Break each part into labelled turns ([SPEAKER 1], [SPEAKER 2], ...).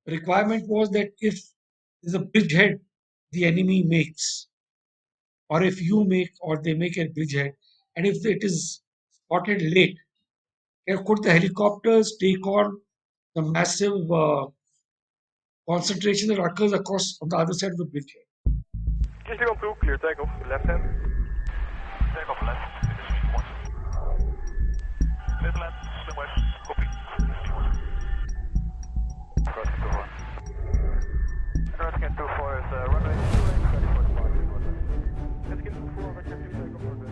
[SPEAKER 1] Requirement was that if there's a bridgehead the enemy makes, or if you make or they make a bridgehead, and if it is spotted late, could the helicopters take on the massive concentration that occurs across on the other side of the bridgehead?
[SPEAKER 2] Kingsley 1-2, clear takeoff, left hand. Takeoff left, it is report. Left land, swim west, copy. Crossing 24. Crossing 24 is runway 28, ready for departure. Let's get 24 over Kingsley takeoff for the...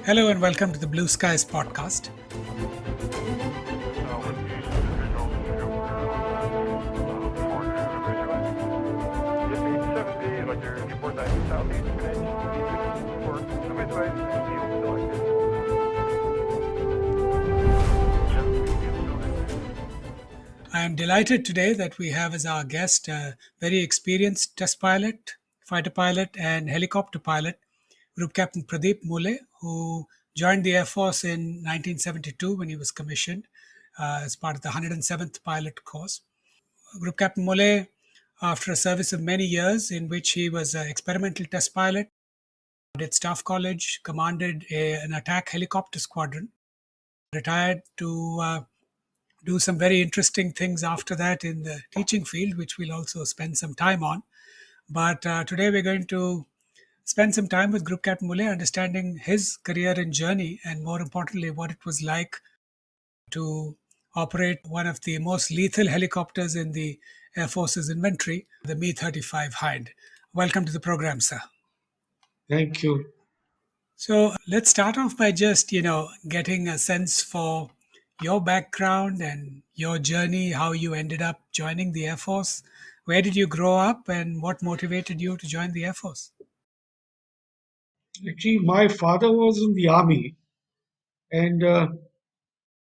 [SPEAKER 3] Hello and welcome to the Blue Skies podcast. I am delighted today that we have as our guest a very experienced test pilot, fighter pilot, and helicopter pilot, Group Captain Pradeep Mule, who joined the Air Force in 1972 when he was commissioned as part of the 107th Pilot Course. Group Captain Mule, after a service of many years in which he was an experimental test pilot, did Staff College, commanded an attack helicopter squadron, retired to do some very interesting things after that in the teaching field, which we'll also spend some time on. But today we're going to spend some time with Group Captain Mule, understanding his career and journey, and more importantly, what it was like to operate one of the most lethal helicopters in the Air Force's inventory, the Mi-35 Hind. Welcome to the program, sir.
[SPEAKER 1] Thank you.
[SPEAKER 3] So let's start off by just, getting a sense for your background and your journey, how you ended up joining the Air Force. Where did you grow up and what motivated you to join the Air Force?
[SPEAKER 1] Actually, my father was in the army, and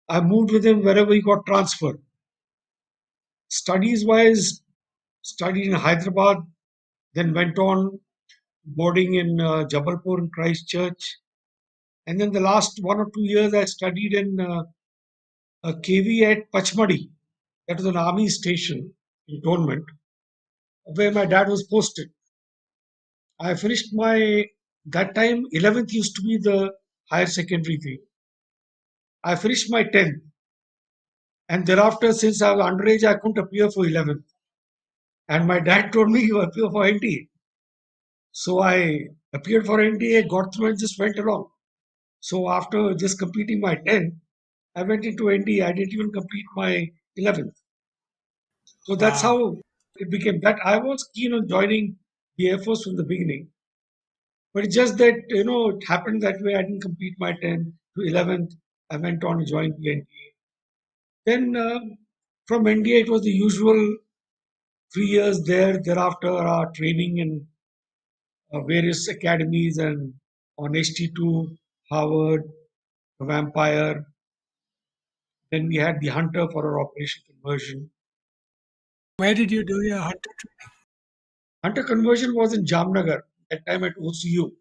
[SPEAKER 1] I moved with him wherever he got transferred. Studies wise, studied in Hyderabad, then went on boarding in Jabalpur and Christchurch. And then the last 1 or 2 years, I studied in a KV at Pachmadi. That was an army station in Tonment, where my dad was posted. I finished that time 11th used to be the higher secondary thing. I finished my 10th, and thereafter, since I was underage, I couldn't appear for 11th. And my dad told me, you appear for NDA. So I appeared for NDA, got through, and just went along. So after just completing my 10th, I went into NDA. I didn't even complete my 11th. So that's
[SPEAKER 3] Wow.
[SPEAKER 1] how it became that. I was keen on joining the Air Force from the beginning. But it's just that, it happened that way. I didn't complete my 10th to 11th. I went on to join the NDA. Then from NDA, it was the usual 3 years there. Thereafter, our training in various academies and on HT2, Harvard, Vampire. Then we had the Hunter for our operation conversion.
[SPEAKER 3] Where did you do your hunter training?
[SPEAKER 1] Hunter conversion was in Jamnagar, that time at OCU.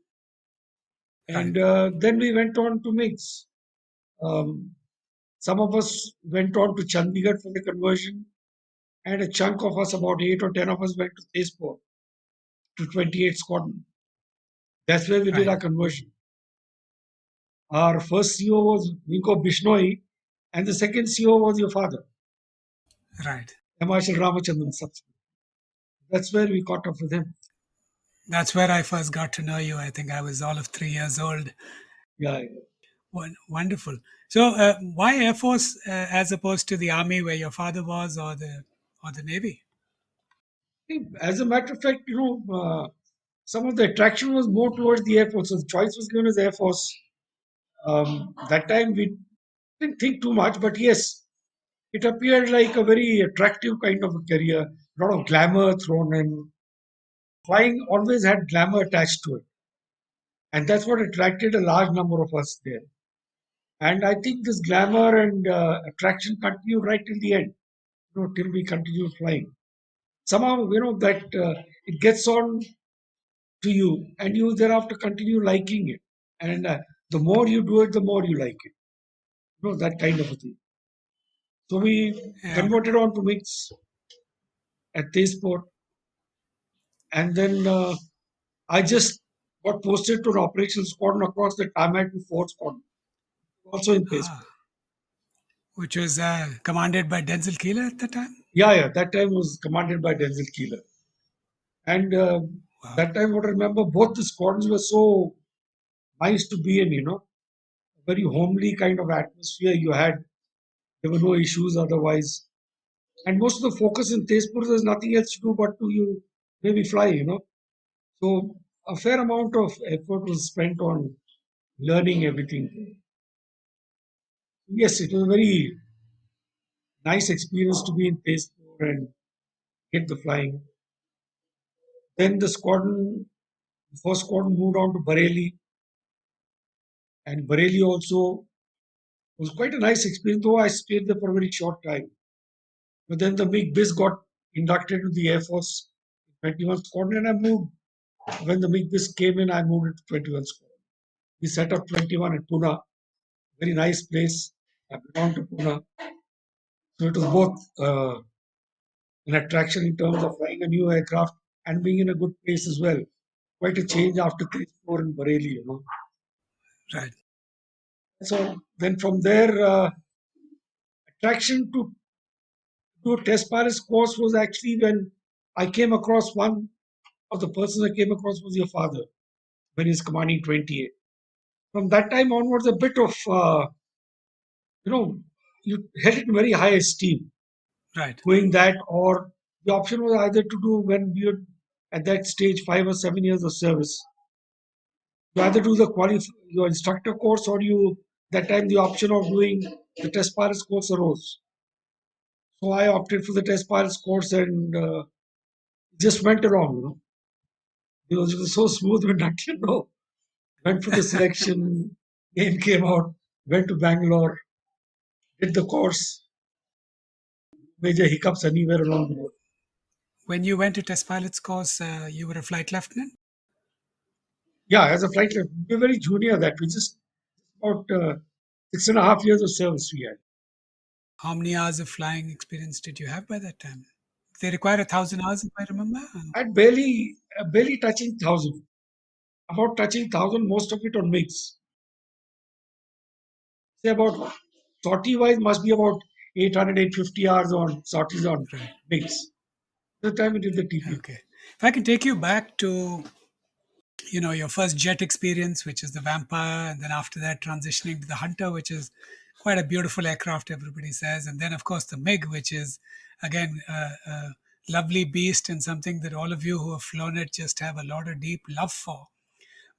[SPEAKER 1] And then we went on to MiGs. Some of us went on to Chandigarh for the conversion, and a chunk of us, about 8 or 10 of us, went to Tezpur to 28 Squadron. That's where we did our conversion. Our first CO was Vinko Bishnoi, and the second CO was your father,
[SPEAKER 3] Right.
[SPEAKER 1] Marshal Ramachandran subsequently. That's where we caught up with him.
[SPEAKER 3] That's where I first got to know you. I think I was all of 3 years old.
[SPEAKER 1] Yeah.
[SPEAKER 3] Wonderful. So, why Air Force as opposed to the Army, where your father was, or the Navy?
[SPEAKER 1] As a matter of fact, some of the attraction was more towards the Air Force. So the choice was given as Air Force. That time we didn't think too much, but yes, it appeared like a very attractive kind of a career. A lot of glamour thrown in. Flying always had glamour attached to it. And that's what attracted a large number of us there. And I think this glamour and attraction continued right till the end. till we continue flying. Somehow, that it gets on to you, and you thereafter continue liking it. And the more you do it, the more you like it. That kind of a thing. So we
[SPEAKER 3] Yeah.
[SPEAKER 1] converted on to mix at Tezpur, and then I just got posted to an operations squadron across the tarmac to fourth squadron, also in Tezpur.
[SPEAKER 3] Ah, which was commanded by Denzel Keeler at the time.
[SPEAKER 1] Yeah, that time was commanded by Denzel Keeler. And
[SPEAKER 3] Wow.
[SPEAKER 1] that time, what I remember, both the squadrons were so nice to be in, very homely kind of atmosphere you had. There were no issues otherwise. And most of the focus in Tezpur, there's nothing else to do but to you maybe fly. So a fair amount of effort was spent on learning everything. Yes, it was a very nice experience to be in Tezpur and get the flying. Then the first squadron moved on to Bareilly, and Bareilly also was quite a nice experience, though I stayed there for a very short time. But then the MiG BIS got inducted to the Air Force 21 Squadron, and I moved. When the MiG BIS came in, I moved into 21 Squadron. We set up 21 at Pune, very nice place. I belong to Pune. So it was both an attraction in terms of flying a new aircraft and being in a good place as well. Quite a change after Tezpur and Bareilly.
[SPEAKER 3] Right.
[SPEAKER 1] So then from there, attraction to do a test pilots course was actually when I came across one of the persons I came across was your father when he's commanding 28. From that time onwards, a bit of, you held it in very high esteem
[SPEAKER 3] Right.
[SPEAKER 1] doing that, or the option was either to do when we were at that stage 5 or 7 years of service. You either do your instructor course, or that time the option of doing the test pilots course arose. So I opted for the test pilots course and just went along. It was so smooth when until know. Went for the selection, name came out, went to Bangalore, did the course, major hiccups anywhere along the way.
[SPEAKER 3] When you went to test pilots course, you were a flight lieutenant.
[SPEAKER 1] Yeah, as a flight lieutenant, we were very junior that we just about 6.5 years of service we had.
[SPEAKER 3] How many hours of flying experience did you have by that time? They require 1,000 hours, if I remember.
[SPEAKER 1] I had barely touching 1,000, about touching 1,000, most of it on mix. Say about sortie wise must be about 800, 850 hours on sorties on
[SPEAKER 3] Right.
[SPEAKER 1] mix. The time we did the TP.
[SPEAKER 3] Okay. If I can take you back to your first jet experience, which is the Vampire, and then after that transitioning to the Hunter, which is quite a beautiful aircraft, everybody says, and then of course the MiG, which is again a lovely beast and something that all of you who have flown it just have a lot of deep love for.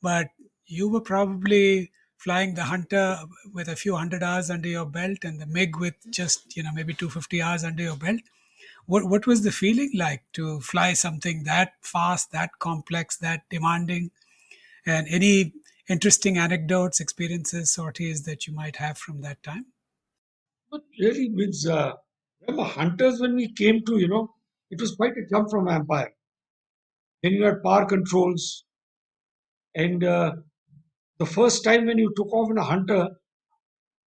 [SPEAKER 3] But you were probably flying the Hunter with a few hundred hours under your belt, and the MiG with just maybe 250 hours under your belt. What was the feeling like to fly something that fast, that complex, that demanding? And any interesting anecdotes, experiences, sorties that you might have from that time?
[SPEAKER 1] But really means, remember Hunters when we came to, it was quite a jump from Empire. Then you had power controls, and the first time when you took off in a Hunter,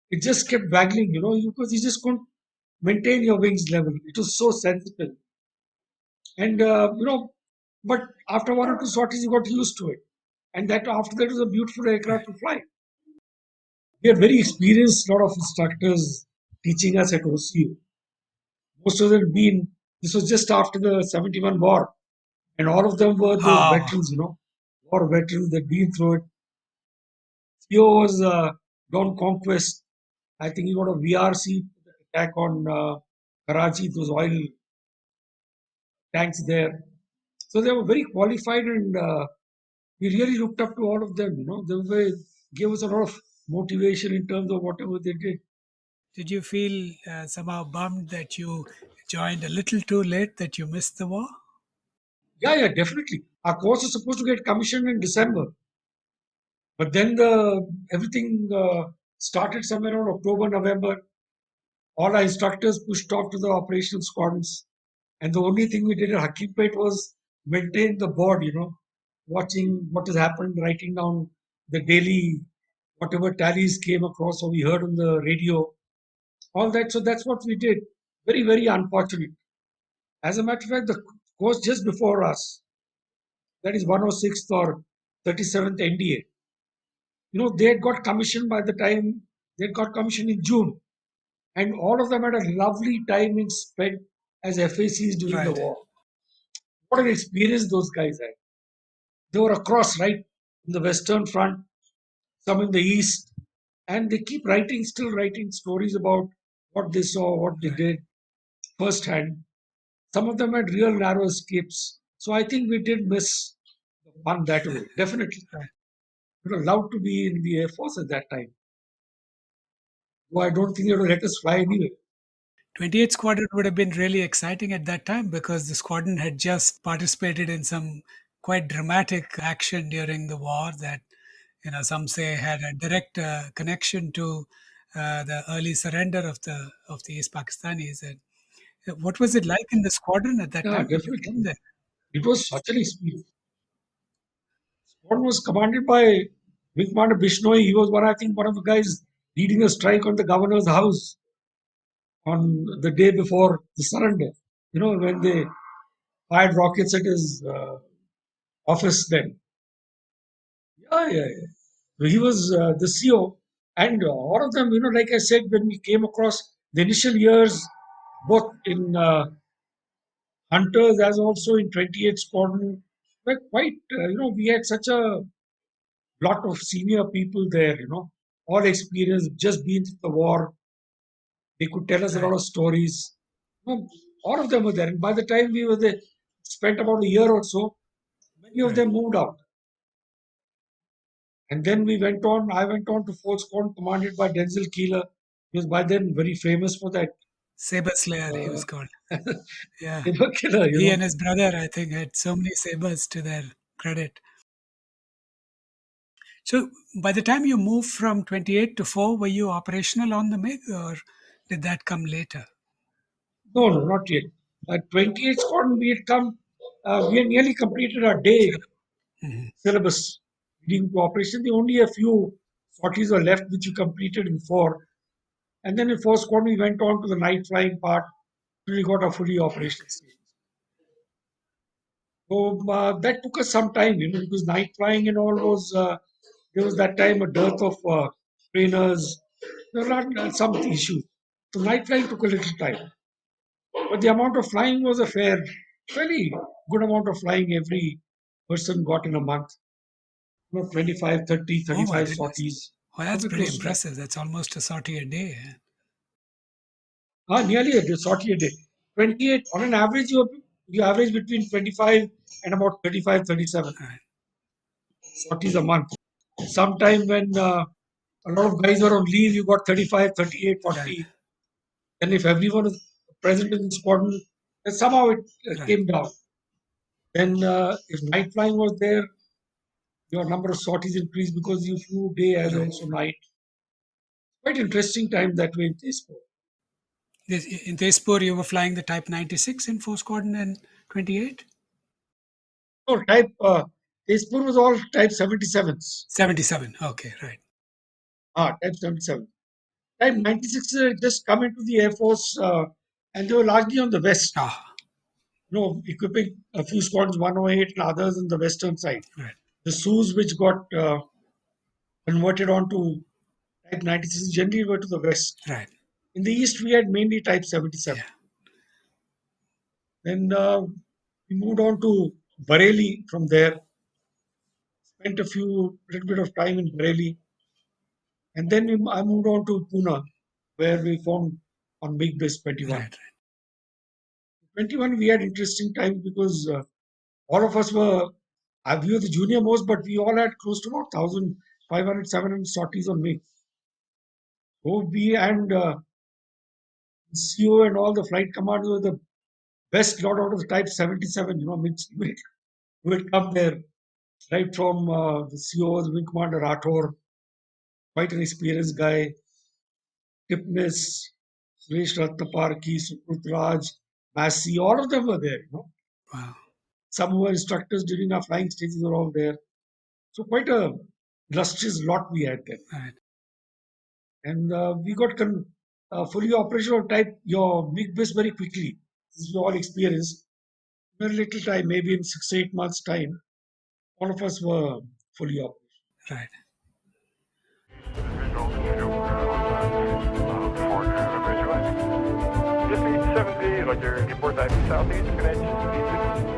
[SPEAKER 1] it just kept waggling, because you just couldn't maintain your wings level. It was so sensitive. And, but after one or two sorties, you got used to it. And that after that was a beautiful
[SPEAKER 3] Right.
[SPEAKER 1] aircraft to fly. We had very experienced lot of instructors teaching us at OCU. Most of them had been, this was just after the 71 war. And all of them were those
[SPEAKER 3] Oh,
[SPEAKER 1] veterans, war veterans that been through it. CEO was Don Conquest. I think he got a VRC attack on Karachi, those oil tanks there. So they were very qualified, and we really looked up to all of them. Gave us a lot of motivation in terms of whatever they did.
[SPEAKER 3] did you feel somehow bummed that you joined a little too late, that you missed the war?
[SPEAKER 1] Yeah, definitely. Our course is supposed to get commissioned in December, but then the everything started somewhere around October, November. All our instructors pushed off to the operational squadrons. And the only thing we did at Hakimpet was maintain the board, watching what has happened, writing down the daily, whatever tallies came across or we heard on the radio, all that. So that's what we did. Very, very unfortunate. As a matter of fact, the course just before us, that is 106th or 37th NDA, they had got commissioned by the time they had got commissioned in June. And all of them had a lovely time in spent as FACs during the
[SPEAKER 3] Right.
[SPEAKER 1] war. What an experience those guys had. They were across, right, in the Western Front, some in the East, and they keep writing, still writing stories about what they saw, what they
[SPEAKER 3] Right.
[SPEAKER 1] did firsthand. Some of them had real narrow escapes. So I think we did miss the fun that way. Definitely.
[SPEAKER 3] Right.
[SPEAKER 1] We were allowed to be in the Air Force at that time. Well, I don't think they would let us fly anyway.
[SPEAKER 3] 28th Squadron would have been really exciting at that time because the squadron had just participated in some quite dramatic action during the war that, some say had a direct connection to the early surrender of the East Pakistanis. And what was it like in the squadron at that
[SPEAKER 1] Yeah,
[SPEAKER 3] time when you
[SPEAKER 1] definitely.
[SPEAKER 3] came there?
[SPEAKER 1] It was such an experience. Squadron was commanded by Wing Commander Bishnoi. He was I think, one of the guys leading a strike on the governor's house on the day before the surrender. When they fired rockets at his office then. Yeah, yeah, yeah. So he was the CEO. And all of them, like I said, when we came across the initial years, both in Hunters as also in 28th Squadron, were quite, we had such a lot of senior people there, all experienced, just been through the war. They could tell us a
[SPEAKER 3] Right.
[SPEAKER 1] lot of stories. All of them were there. And by the time we were there, spent about a year or so, many of
[SPEAKER 3] Right.
[SPEAKER 1] them moved out. And then I went on to 4th Squadron commanded by Denzel Keeler. He was by then very famous for that
[SPEAKER 3] Saber Slayer, he
[SPEAKER 1] uh,
[SPEAKER 3] was called. Yeah.
[SPEAKER 1] saber killer,
[SPEAKER 3] He and his brother, I think, had so many sabers to their credit. So by the time you moved from 28 to 4, were you operational on the MiG or did that come later?
[SPEAKER 1] No, no, not yet. 28th Squadron, we had nearly completed our
[SPEAKER 3] Sure.
[SPEAKER 1] day
[SPEAKER 3] Mhm.
[SPEAKER 1] syllabus leading to operation. The only a few sorties were left, which we completed in 4. And then in 4th Squadron, we went on to the night flying part till we got a fully operational stage. So that took us some time, because night flying and all was, there was that time a dearth of trainers. There were some issues. So night flying took a little time. But the amount of flying was fairly good amount of flying every person got in a month. 25, 30,
[SPEAKER 3] Oh my
[SPEAKER 1] 35
[SPEAKER 3] goodness.
[SPEAKER 1] sorties.
[SPEAKER 3] Well, that's
[SPEAKER 1] Something
[SPEAKER 3] pretty
[SPEAKER 1] close to that.
[SPEAKER 3] impressive. That's almost a sortie a day.
[SPEAKER 1] Nearly a sortie a day. 28, on an average, you average between 25 and about 35, 37
[SPEAKER 3] Right.
[SPEAKER 1] sorties a month. Sometime when a lot of guys were on leave, you got 35, 38,
[SPEAKER 3] Right.
[SPEAKER 1] 40. And if everyone is present in the squadron, then somehow it
[SPEAKER 3] Right.
[SPEAKER 1] came down. Then if night flying was there, your number of sorties increased because you flew day as
[SPEAKER 3] Right.
[SPEAKER 1] also night. Quite interesting time that way in Tezpur.
[SPEAKER 3] In Tezpur, you were flying the Type 96 in 4 Squadron and 28?
[SPEAKER 1] No, Tezpur was all Type 77s.
[SPEAKER 3] 77. Okay, right.
[SPEAKER 1] Type 77. Type 96 just come into the Air Force and they were largely on the west.
[SPEAKER 3] Ah,
[SPEAKER 1] Equipping a few squadrons 108 and others on the western side.
[SPEAKER 3] right.
[SPEAKER 1] The Sus which got converted onto Type 96 generally were to the west.
[SPEAKER 3] Right.
[SPEAKER 1] In the east, we had mainly Type 77.
[SPEAKER 3] Yeah.
[SPEAKER 1] Then we moved on to Bareilly from there. Spent a little bit of time in Bareilly. And then I moved on to Pune, where we formed on Big Base 21.
[SPEAKER 3] Right.
[SPEAKER 1] 21, we had interesting times because all of us we were the junior most, but we all had close to about 1,500, 700 sorties on me. So we and CO and all the flight commanders were the best lot out of the Type 77, which would come there right from the CO's Wing Commander Rathore, quite an experienced guy, Tipnis, Suresh Ratnaparki, Sukrut Massey, all of them were there.
[SPEAKER 3] Wow.
[SPEAKER 1] Some who were instructors during our flying stages were all there. So quite a illustrious lot we had then.
[SPEAKER 3] Right.
[SPEAKER 1] And we got fully operational type your big bus very quickly. This we all experienced. Very little time, maybe in 6 8 months' time, all of us were fully operational.
[SPEAKER 3] Right.
[SPEAKER 2] Visual to before visualizing. Just 70, like your report type southeast, connection,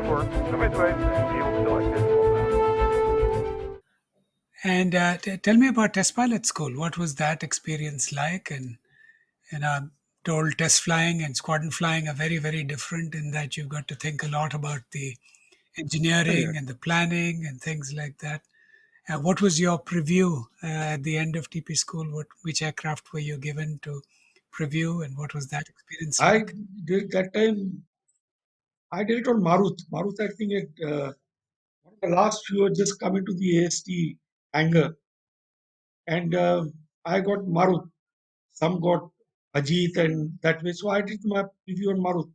[SPEAKER 2] for the midway, and you selected.
[SPEAKER 3] And tell me about test pilot school. What was that experience like? And I'm told test flying and squadron flying are very, very different in that you've got to think a lot about the
[SPEAKER 1] Yeah, yeah.
[SPEAKER 3] engineering and the planning and things like that. What was your preview at the end of TP school? Which aircraft were you given to preview, and what was that experience
[SPEAKER 1] I
[SPEAKER 3] like?
[SPEAKER 1] did that time. I did it on Maruth. Maruth, I think, one of the last few had just come into the AST hangar, and I got Maruth. Some got Ajit and that way. So I did my preview on Maruth.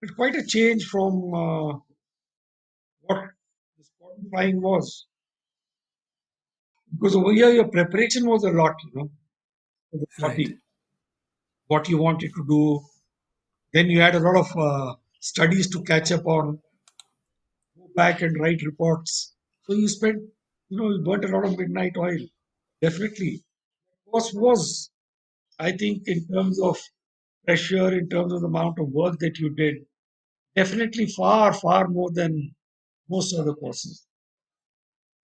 [SPEAKER 1] It's quite a change from what the squadron flying was. Because over here, your preparation was a lot, for the
[SPEAKER 3] Right,
[SPEAKER 1] body, what you wanted to do. Then you had a lot of studies to catch up on, go back and write reports. So you spent, you burnt a lot of midnight oil. Definitely. Was, I think, in terms of pressure, in terms of the amount of work that you did, definitely far, far more than most other courses.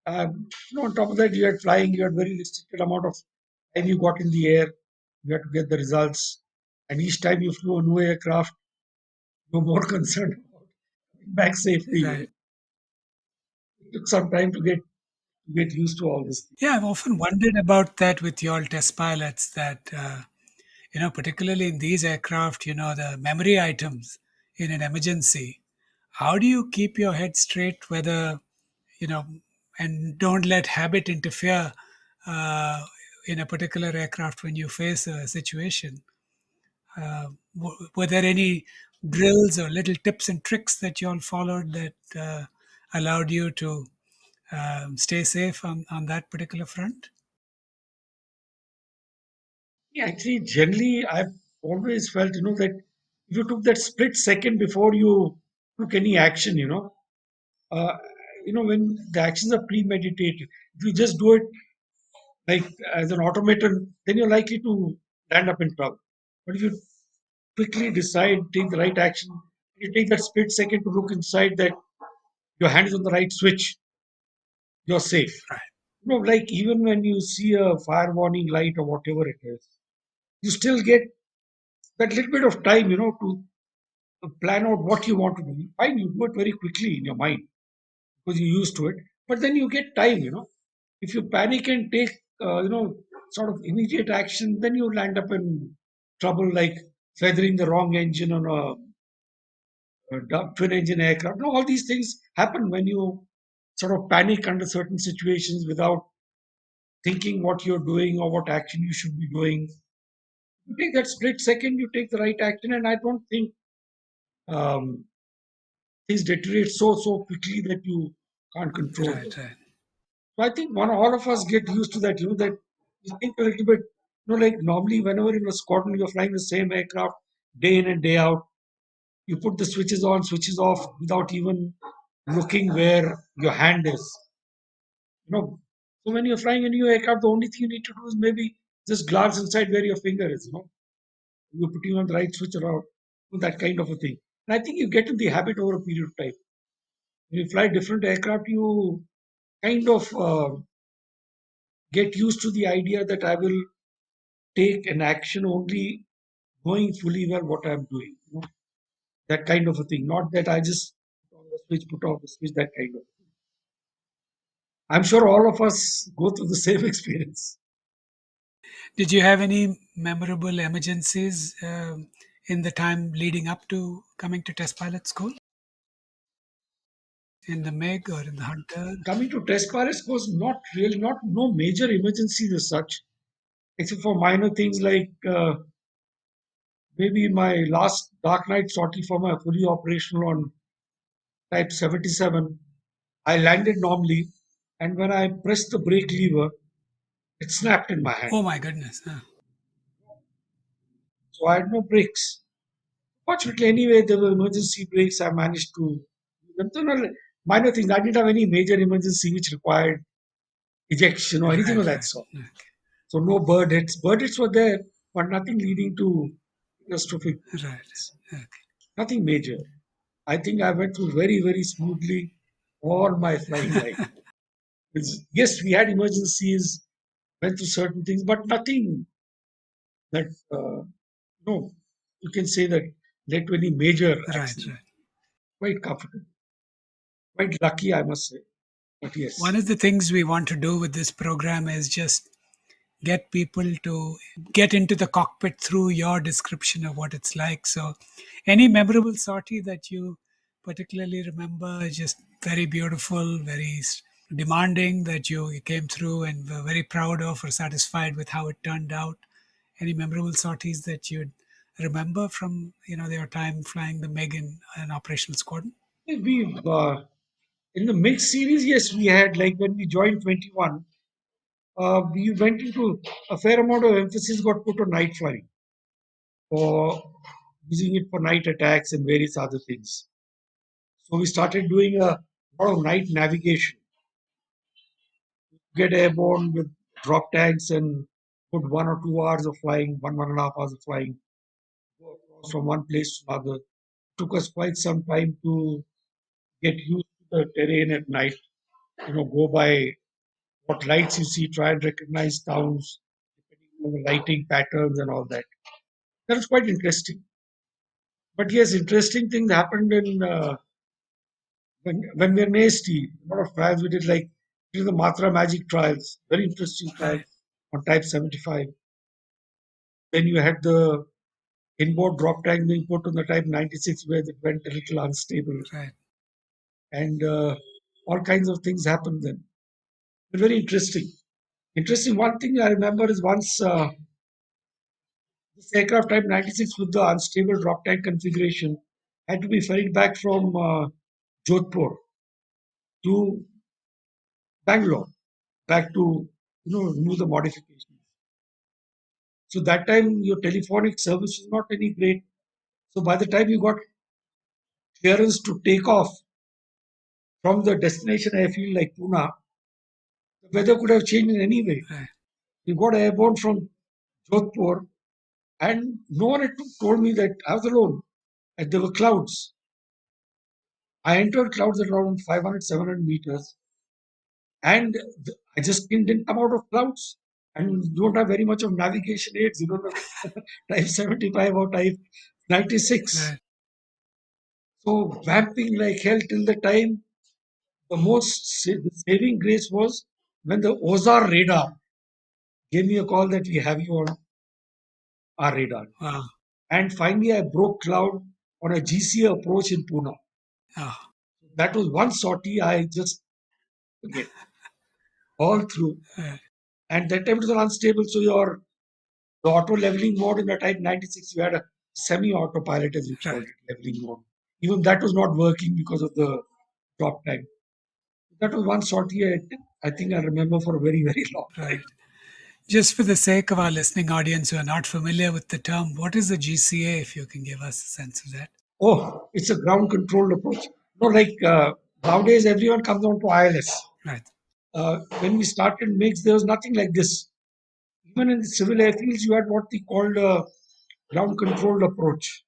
[SPEAKER 1] On top of that, you had flying, you had very restricted amount of time you got in the air, you had to get the results. And each time you flew a new aircraft, you were more concerned about coming back safely.
[SPEAKER 3] right.
[SPEAKER 1] It took some time to get used to all this.
[SPEAKER 3] Yeah, I've often wondered about that with your test pilots that, particularly in these aircraft, the memory items in an emergency. How do you keep your head straight, whether, you know, and don't let habit interfere uh, in a particular aircraft when you face a situation? Were there any drills or little tips and tricks that you all followed that allowed you to stay safe on that particular front?
[SPEAKER 1] Yeah, actually, generally, I've always felt, that if you took that split second before you took any action, uh, when the actions are premeditated, if you just do it like as an automaton, then you're likely to land up in trouble. But if you quickly decide, take the right action, you take that split second to look inside that your hand is on the right switch, you're safe.
[SPEAKER 3] Right,
[SPEAKER 1] Like even when you see a fire warning light or whatever it is, you still get that little bit of time, to plan out what you want to do. Fine, you do it very quickly in your mind because you're used to it. But then you get time. If you panic and take, sort of immediate action, then you land up in trouble like feathering the wrong engine on a twin engine aircraft. No, all these things happen when you sort of panic under certain situations without thinking what you're doing or what action you should be doing. You take that split second, you take the right action, and I don't think um, things deteriorate so quickly that you can't control them.
[SPEAKER 3] right, right.
[SPEAKER 1] So I think all of us get used to that. That you think a little bit. Like normally, whenever in a squadron you're flying the same aircraft day in and day out, you put the switches on, switches off without even looking where your hand is. You know, so when you're flying a new aircraft, the only thing you need to do is maybe just glance inside where your finger is. You're putting on the right switch or out, that kind of a thing. And I think you get in the habit over a period of time. When you fly different aircraft, you kind of get used to the idea that I will take an action only knowing fully well what I'm doing. That kind of a thing. Not that I just put on the switch, put off the switch, that kind of. I'm sure all of us go through the same experience.
[SPEAKER 3] Did you have any memorable emergencies in the time leading up to coming to test pilot school in the MiG or in the Hunter?
[SPEAKER 1] Coming to test pilots was not really not no major emergencies as such, except for minor things like maybe my last dark night sortie for my fully operational on Type 77, I landed normally, and when I pressed the brake lever, it snapped in my hand.
[SPEAKER 3] Oh my goodness.
[SPEAKER 1] So I had no brakes. Fortunately, anyway, there were emergency brakes. I managed to do them. So, no, minor things. I didn't have any major emergency which required ejection or anything of
[SPEAKER 3] Right,
[SPEAKER 1] that
[SPEAKER 3] right.
[SPEAKER 1] sort.
[SPEAKER 3] Okay.
[SPEAKER 1] So no bird hits. Bird hits were there, but nothing leading to catastrophic
[SPEAKER 3] Right.
[SPEAKER 1] events.
[SPEAKER 3] Okay.
[SPEAKER 1] Nothing major. I think I went through very, very smoothly all my flying life. Yes, we had emergencies, went through certain things, but nothing that, no, you can say that led to any major
[SPEAKER 3] Right,
[SPEAKER 1] accident.
[SPEAKER 3] right.
[SPEAKER 1] Quite comfortable. Quite lucky, I must say. But
[SPEAKER 3] One
[SPEAKER 1] yes,
[SPEAKER 3] of the things we want to do with this program is just get people to get into the cockpit through your description of what it's like. So, any memorable sortie that you particularly remember, just very beautiful, very demanding, that you came through and were very proud of or satisfied with how it turned out? Any memorable sorties that you'd remember from your time flying the MiG in an operational squadron?
[SPEAKER 1] we've, in the mixed series, yes, we had, like when we joined 21, we went into a fair amount of emphasis got put on night flying for using it for night attacks and various other things. So we started doing a lot of night navigation, get airborne with drop tanks and put 1 or 2 hours of flying, 1.5 hours of flying, go across from one place to another. Took us quite some time to get used to the terrain at night. Go by what lights you see, try and recognize towns, depending on the lighting patterns and all that. That was quite interesting. But yes, interesting things happened in when we were in AST. A lot of trials we did, like the Matra Magic trials, very interesting trials
[SPEAKER 3] Right,
[SPEAKER 1] on Type 75. Then you had the inboard drop tank being put on the Type 96 where it went a little unstable,
[SPEAKER 3] right,
[SPEAKER 1] and all kinds of things happened then. But very interesting. Interesting. One thing I remember is once this aircraft Type 96 with the unstable drop tank configuration had to be ferried back from Jodhpur to Bangalore, back to renew the modifications. So that time your telephonic service was not any great. So by the time you got clearance to take off from the destination airfield like Pune, the weather could have changed in any way.
[SPEAKER 3] right,
[SPEAKER 1] You got airborne from Jodhpur, and no one had told me that I was alone. And there were clouds. I entered clouds at around 500, 700 meters, and I just didn't come out of clouds. And you don't have very much of navigation aids. You don't have Type 75 or Type 96.
[SPEAKER 3] right.
[SPEAKER 1] So vamping like hell till the time the saving grace was when the Ozar radar gave me a call that we have you on our radar.
[SPEAKER 3] Wow.
[SPEAKER 1] And finally, I broke cloud on a GCA approach in Pune.
[SPEAKER 3] Oh,
[SPEAKER 1] That was one sortie I just forget all through.
[SPEAKER 3] right,
[SPEAKER 1] And that time it was unstable, so the auto leveling mode in the Type 96, you had a semi-autopilot, as we called
[SPEAKER 3] right,
[SPEAKER 1] it, leveling mode. Even that was not working because of the drop time. That was one sortie I think I remember for a very, very long time.
[SPEAKER 3] right. Just for the sake of our listening audience who are not familiar with the term, what is the GCA, if you can give us a sense of that?
[SPEAKER 1] Oh, it's a ground controlled approach. No, like nowadays everyone comes on to ILS.
[SPEAKER 3] Right,
[SPEAKER 1] When we started MIGs, there was nothing like this. Even in the civil airfields, you had what they called a ground controlled approach.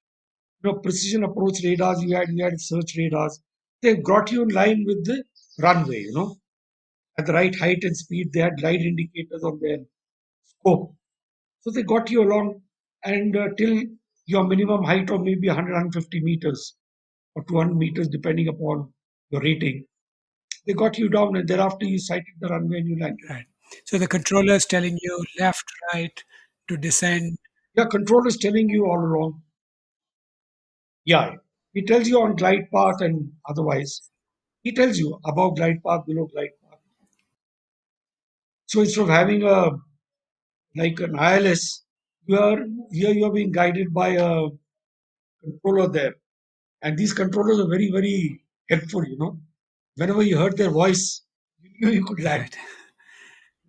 [SPEAKER 1] Precision approach radars, you had search radars. They brought you in line with the runway, at the right height and speed. They had light indicators on their scope. So they got you along and till your minimum height of maybe 100, meters or 200 meters, depending upon your rating. They got you down, and thereafter you sighted the runway and you landed.
[SPEAKER 3] right. So the controller is telling you left, right to descend.
[SPEAKER 1] Your controller is telling you all along. Yeah, he tells you on glide path and otherwise. He tells you above glide path, below glide path. So instead of having a like an ILS, You are here. You are being guided by a controller there, and these controllers are very, very helpful. Whenever you heard their voice, you knew you could land,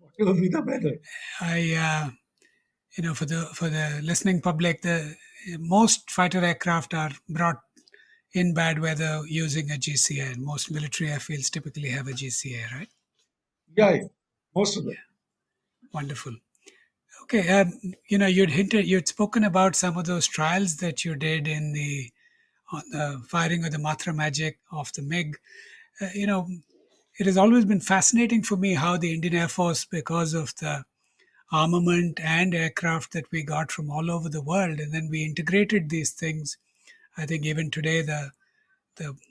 [SPEAKER 3] Right.
[SPEAKER 1] whatever be the weather.
[SPEAKER 3] For the listening public, the most fighter aircraft are brought in bad weather using a GCA, and most military airfields typically have a GCA, right?
[SPEAKER 1] Yeah, yeah, most of them.
[SPEAKER 3] Wonderful. Okay, you'd spoken about some of those trials that you did in the on the firing of the Matra Magic of the MiG. Uh, you know, it has always been fascinating for me how the Indian Air Force, because of the armament and aircraft that we got from all over the world, and then we integrated these things. I think even today the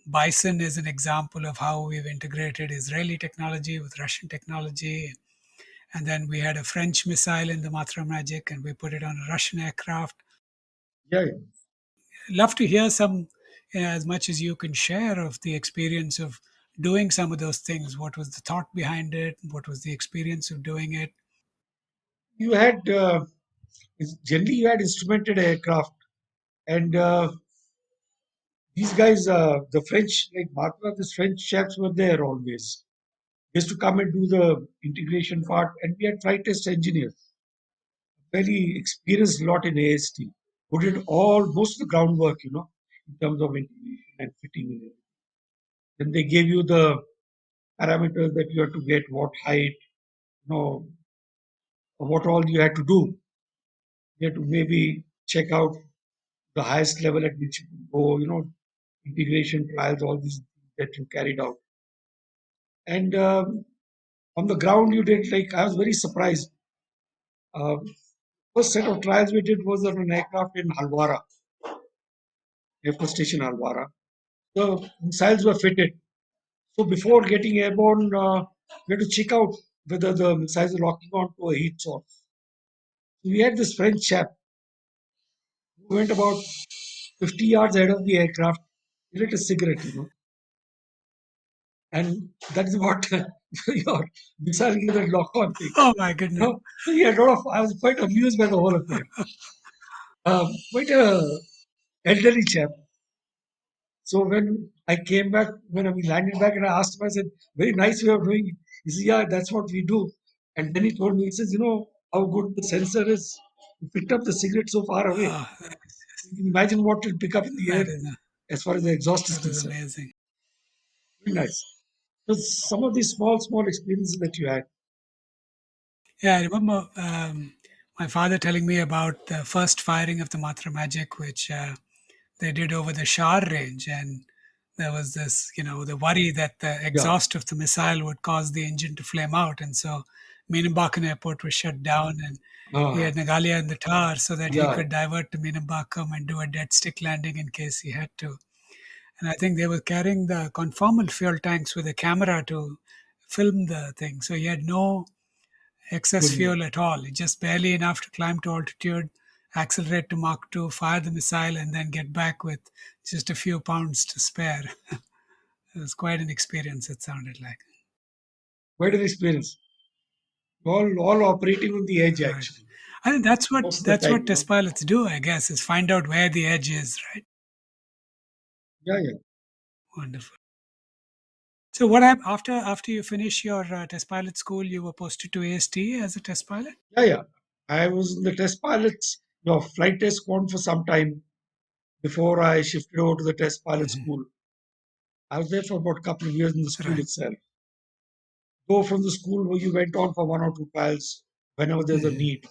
[SPEAKER 3] Bison is an example of how we've integrated Israeli technology with Russian technology. And then we had a French missile in the Matra Magic, and we put it on a Russian aircraft.
[SPEAKER 1] Yeah, yeah.
[SPEAKER 3] Love to hear some, as much as you can share, of the experience of doing some of those things. What was the thought behind it? What was the experience of doing it?
[SPEAKER 1] You had generally you had instrumented aircraft, and these guys, the French, like Martha, the French chefs were there always. They used to come and do the integration part, and we had flight test engineers, very experienced lot in AST, who did all most of the groundwork, in terms of integration and fitting in it. Then they gave you the parameters that you have to get, what height, know, what all you had to do. You had to maybe check out the highest level at which you can go, integration trials, all these things that you carried out. And on the ground, you did like, I was very surprised. Uh, First set of trials we did was on an aircraft in Halwara, Air Force Station Halwara. The missiles were fitted. So before getting airborne, we had to check out whether the missiles are locking on to a heat source. We had this French chap who went about 50 yards ahead of the aircraft. He lit a cigarette, and that is what your missile that lock on thing.
[SPEAKER 3] Oh my goodness.
[SPEAKER 1] So he had a lot of. I was quite amused by the whole affair. Quite a elderly chap. So when I came back, when we landed back, and I asked him, I said, "Very nice way of doing it." He said, "Yeah, that's what we do." And then he told me, he says, "You know how good the sensor is. He picked up the cigarette so far away.
[SPEAKER 3] Oh,
[SPEAKER 1] You can imagine what it'll pick up in the air
[SPEAKER 3] that is
[SPEAKER 1] as far as the exhaust is
[SPEAKER 3] that is
[SPEAKER 1] concerned."
[SPEAKER 3] amazing.
[SPEAKER 1] Very nice. So some of these small experiences that you had.
[SPEAKER 3] Yeah, I remember my father telling me about the first firing of the Matra Magic, which they did over the Shar range, and there was this, the worry that the
[SPEAKER 1] Yeah.
[SPEAKER 3] exhaust of the missile would cause the engine to flame out, and so Meenambakkam Airport was shut down, and he
[SPEAKER 1] Ah,
[SPEAKER 3] had Nagalia in the tower so that he
[SPEAKER 1] yeah.
[SPEAKER 3] could divert to Meenambakkam and do a dead stick landing in case he had to. And I think they were carrying the conformal fuel tanks with a camera to film the thing, so he had no excess
[SPEAKER 1] Good.
[SPEAKER 3] fuel at all. Just barely enough to climb to altitude, accelerate to Mach 2, fire the missile, and then get back with just a few pounds to spare. It was quite an experience, it sounded like.
[SPEAKER 1] Quite an experience. All operating on the edge
[SPEAKER 3] Right.
[SPEAKER 1] actually.
[SPEAKER 3] I think that's what
[SPEAKER 1] Most of the
[SPEAKER 3] that's
[SPEAKER 1] time,
[SPEAKER 3] what test pilots do, I guess, is find out where the edge is, right?
[SPEAKER 1] Yeah, yeah.
[SPEAKER 3] Wonderful. So what happened after you finish your test pilot school? You were posted to AST as a test pilot.
[SPEAKER 1] Yeah, yeah. I was in the test pilots, flight test squadron for some time before I shifted over to the test pilot
[SPEAKER 3] Mhm.
[SPEAKER 1] school. I was there for about a couple of years in the school
[SPEAKER 3] Right.
[SPEAKER 1] itself. Go from the school where you went on for one or two trials whenever there's a
[SPEAKER 3] Mhm.
[SPEAKER 1] need.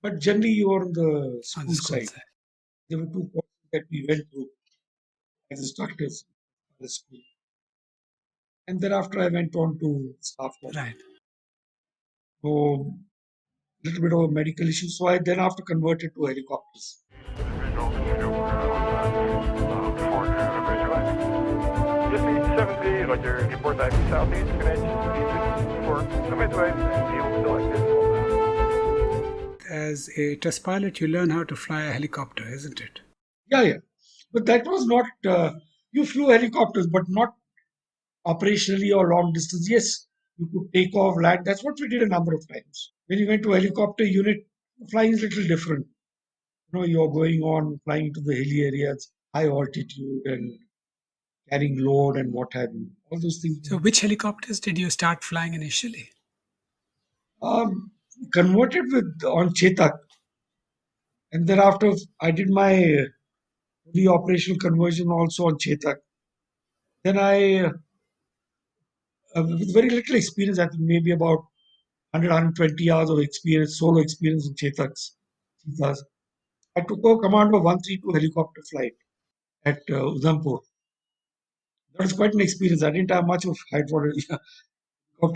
[SPEAKER 1] But generally, you were on the
[SPEAKER 3] On the
[SPEAKER 1] school
[SPEAKER 3] school
[SPEAKER 1] side.
[SPEAKER 3] side.
[SPEAKER 1] There were two courses that we went through as instructors at the school. And thereafter, I went on to staff level.
[SPEAKER 3] Right.
[SPEAKER 1] So, little bit of a medical issue. So I then after converted to helicopters.
[SPEAKER 2] Visual shoot on 400 Ridgeway. Just need 70, like your report type southeast, connection, for midway, field selected.
[SPEAKER 3] As a test pilot, you learn how to fly a helicopter, isn't it?
[SPEAKER 1] Yeah, yeah. But that was not, you flew helicopters, but not operationally or long distance. Yes, you could take off, land. That's what we did a number of times. When you went to helicopter unit, Flying is a little different. You're going on flying to the hilly areas, high altitude, and carrying load and what have you. All those things.
[SPEAKER 3] So, which helicopters did you start flying initially?
[SPEAKER 1] Um, Converted with on Chetak, and thereafter I did my fully operational conversion also on Chetak. Then with very little experience, I think maybe about 120 hours of experience, solo experience in Chetaks. Cheetahs. I took over command of 132 helicopter flight at Udhampur. That was quite an experience. I didn't have much of helicopter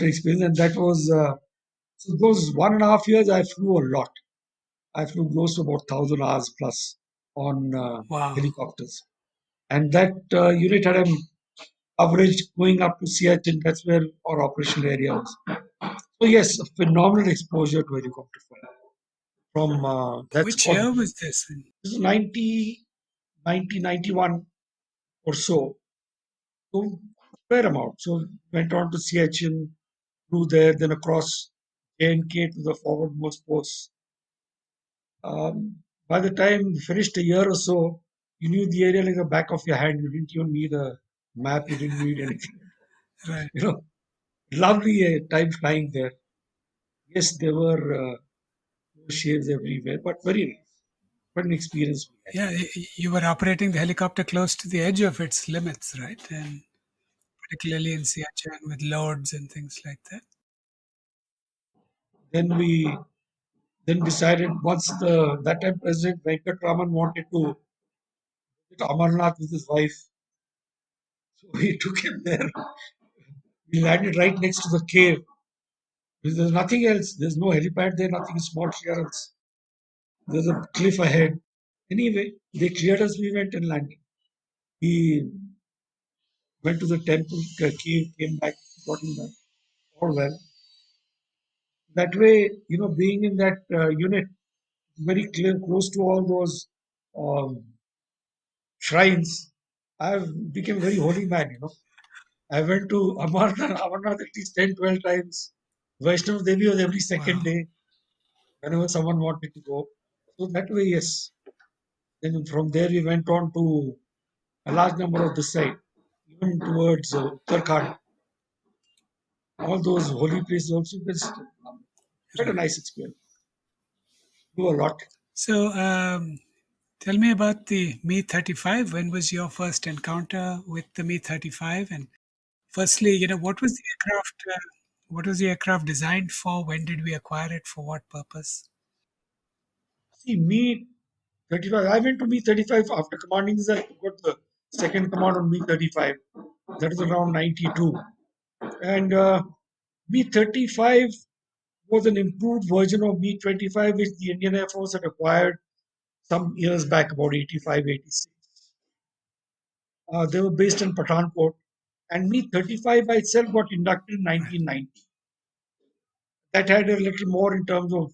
[SPEAKER 1] experience, and that was so those 1.5 years I flew a lot. I flew close to about 1,000 hours plus on
[SPEAKER 3] Wow.
[SPEAKER 1] helicopters, and that unit had an average going up to Siachen. That's where our operational area was. So yes, a phenomenal exposure to helicopter flight from that's
[SPEAKER 3] Which
[SPEAKER 1] called
[SPEAKER 3] year was this?
[SPEAKER 1] this is 91 or so. So fair amount. So went on to Siachen, flew there, then across J&K to the forwardmost post. By the time you finished a year or so, you knew the area like the back of your hand. You didn't even need a map. You didn't need anything.
[SPEAKER 3] Right.
[SPEAKER 1] You know, lovely time flying there. Yes, there were shaves everywhere, but very nice. What an experience we had.
[SPEAKER 3] Yeah, you were operating the helicopter close to the edge of its limits, right? And particularly in Siachen with loads and things like that.
[SPEAKER 1] Then we then decided once the that time President Venkatraman wanted to visit Amarnath with his wife, so we took him there. We landed right next to the cave. There's nothing else. There's no helipad there, nothing small clearance. There's a cliff ahead. Anyway, they cleared us. We went and landed. We went to the temple, cave, came back, got him back. All well. That way, being in that unit, very clear, close to all those um, shrines, I became a very holy man. I went to Amarnath at least 10, 12 times. Vaishnav Devi was every second
[SPEAKER 3] Wow.
[SPEAKER 1] day whenever someone wanted to go. So that way, yes. Then from there, we went on to a large number of this side, even towards Uttarakhand. All those holy places also visited. Quite a
[SPEAKER 3] Right.
[SPEAKER 1] nice experience. Do a lot.
[SPEAKER 3] So, tell me about the Mi 35. When was your first encounter with the Mi 35? And firstly, what was the aircraft? What was the aircraft designed for? When did we acquire it? For what purpose?
[SPEAKER 1] See, me 35. I went to Me 35 after commanding this. I got the second command on Me 35. That is around 92. And Me 35 was an improved version of Me 25, which the Indian Air Force had acquired some years back, about 85, 86. They were based in Pathankot. And Me 35 by itself got inducted in
[SPEAKER 3] Right.
[SPEAKER 1] 1990. That had a little more in terms of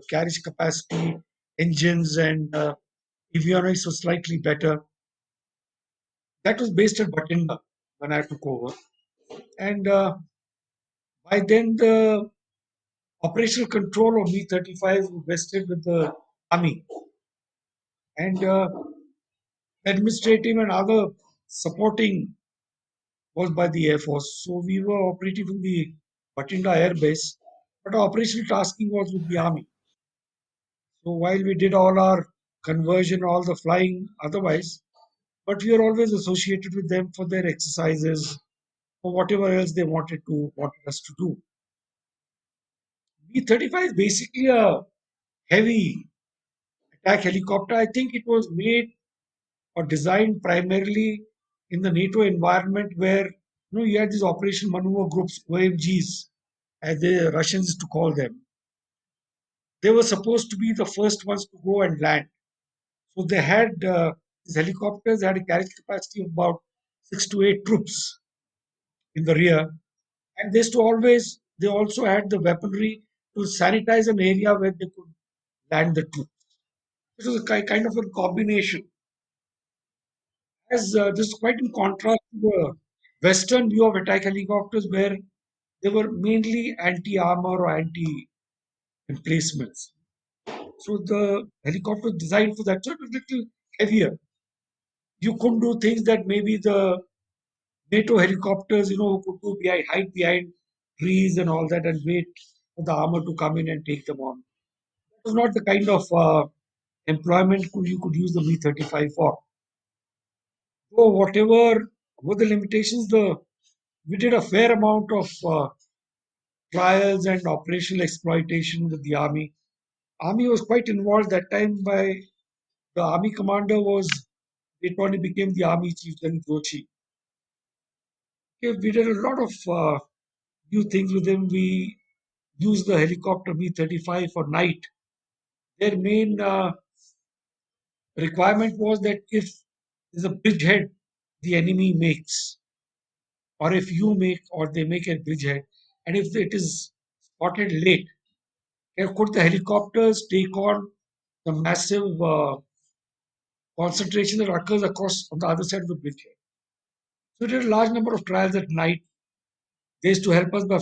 [SPEAKER 1] carriage capacity, engines, and avionics was slightly better. That was based at Bathinda when I took over. And by then, the operational control of Me 35 was vested with the Army. And administrative and other supporting was by the Air Force. So we were operating from the Bathinda Air Base, but our operational tasking was with the Army. So while we did all our conversion, all the flying otherwise, but we were always associated with them for their exercises, or whatever else they wanted us to do. B-35 is basically a heavy attack helicopter. I think it was made or designed primarily in the NATO environment where you had these operation maneuver groups, OMGs, as the Russians used to call them. They were supposed to be the first ones to go and land. So they had these helicopters had a carriage capacity of about 6 to 8 troops in the rear, and they also had the weaponry to sanitize an area where they could land the troops. It was a kind of a combination. As this is quite in contrast to the Western view of attack helicopters, where they were mainly anti-armor or anti-emplacements. So the helicopter was designed for that, so it was a little heavier. You couldn't do things that maybe the NATO helicopters, could do behind, hide behind trees and all that and wait for the armor to come in and take them on. It was not the kind of employment you could use the Mi-35 for. So whatever were the limitations, we did a fair amount of trials and operational exploitation with the army. Army was quite involved that time. By the army commander was it only became the army chief then Joshi. Okay, we did a lot of new things with him. We used the helicopter Mi-35 for night. Their main requirement was that if there's a bridgehead the enemy makes, or if you make or they make a bridgehead, and if it is spotted late, could the helicopters take on the massive concentration that occurs across on the other side of the bridgehead? So we did a large number of trials at night. They used to help us by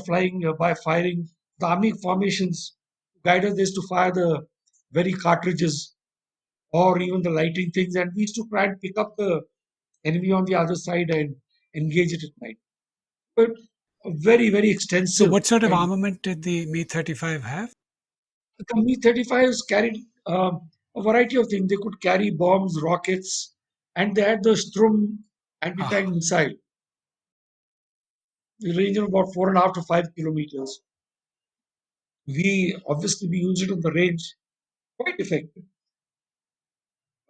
[SPEAKER 1] by firing the army formations. Guide us, they used to fire the very cartridges or even the lighting things, and we used to try and pick up the enemy on the other side and engage it at night. But a very, very
[SPEAKER 3] So,
[SPEAKER 1] extensive
[SPEAKER 3] what sort of
[SPEAKER 1] kind.
[SPEAKER 3] armament did the Mi 35 have?
[SPEAKER 1] The Mi-35s carried a variety of things. They could carry bombs, rockets, and they had the Strum anti-tank
[SPEAKER 3] Ah,
[SPEAKER 1] missile, the range of about 4.5 to 5 kilometers. We used it on the range, quite effective.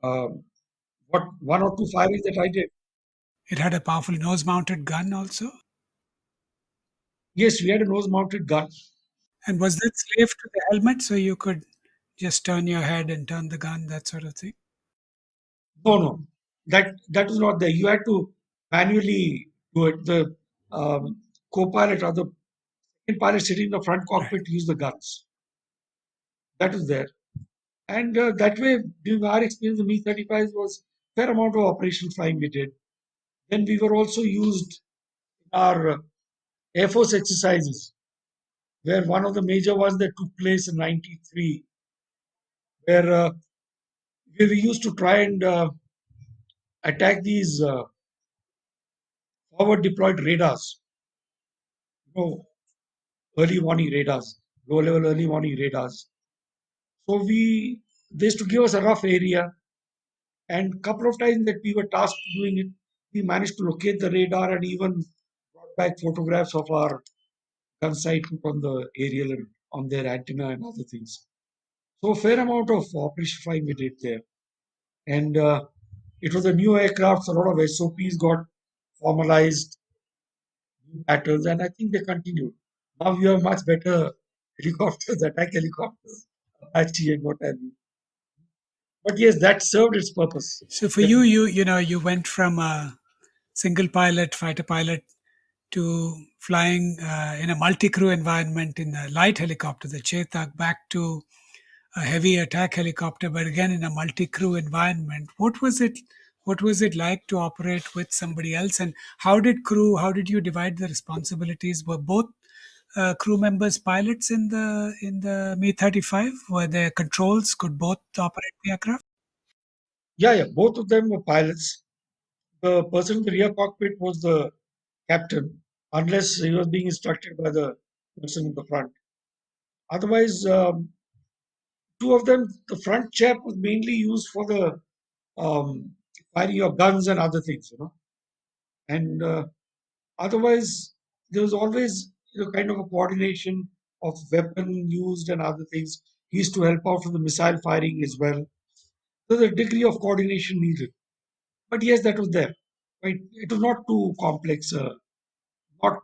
[SPEAKER 1] Um, what one or two firings that I did.
[SPEAKER 3] it had a powerful nose mounted gun also.
[SPEAKER 1] Yes, we had a nose-mounted gun.
[SPEAKER 3] And was that slave to the helmet so you could just turn your head and turn the gun, that sort of thing?
[SPEAKER 1] No, no, that was not there. You had to manually do it. The co-pilot or the second pilot sitting in the front
[SPEAKER 3] Right.
[SPEAKER 1] cockpit used the guns. That was there. And that way, during our experience, the Mi-35s was fair amount of operational flying we did. Then we were also used in our Air Force exercises, where one of the major ones that took place in '93, where we used to try and attack these forward deployed radars, you know, early warning radars, low level early warning radars. So they used to give us a rough area, and couple of times that we were tasked doing it, we managed to locate the radar and even brought back photographs of our gun sight on the aerial and on their antenna and other things. So a fair amount of operation flying we did there. And it was a new aircraft, so a lot of SOPs got formalized, new patterns, and I think they continued. Now we have much better helicopters, attack helicopters, Apache and what have you. But yes, that served its purpose.
[SPEAKER 3] So for you,
[SPEAKER 1] Definitely.
[SPEAKER 3] you went from a single pilot fighter pilot to flying in a multi-crew environment in a light helicopter, the Chetak, back to a heavy attack helicopter, but again in a multi-crew environment. What was it? What was it like to operate with somebody else? And how did you divide the responsibilities? Were both crew members pilots in the Mi 35? Were there controls? Could both operate the aircraft?
[SPEAKER 1] Yeah, yeah, both of them were pilots. The person in the rear cockpit was the captain, unless he was being instructed by the person in the front. Otherwise, two of them, the front chap was mainly used for the um, firing of guns and other things. And otherwise, there was always kind of a coordination of weapon used and other things. He used to help out with the missile firing as well. So the degree of coordination needed. But yes, that was there. Right? It was not too complex, not